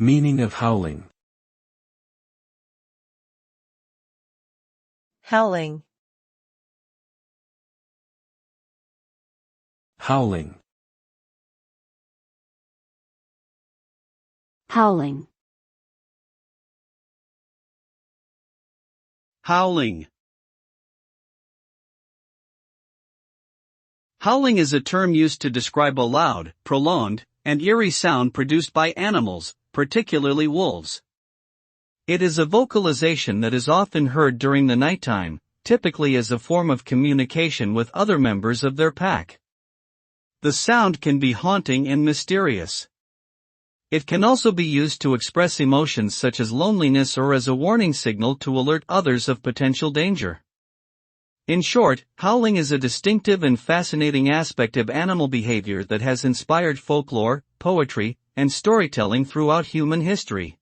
Meaning of howling. Howling. Howling. Howling. Howling. Howling is a term used to describe a loud, prolonged, and eerie sound produced by animals, particularly wolves. It is a vocalization that is often heard during the nighttime, typically as a form of communication with other members of their pack. The sound can be haunting and mysterious. It can also be used to express emotions such as loneliness or as a warning signal to alert others of potential danger. In short, howling is a distinctive and fascinating aspect of animal behavior that has inspired folklore, poetry, and storytelling throughout human history.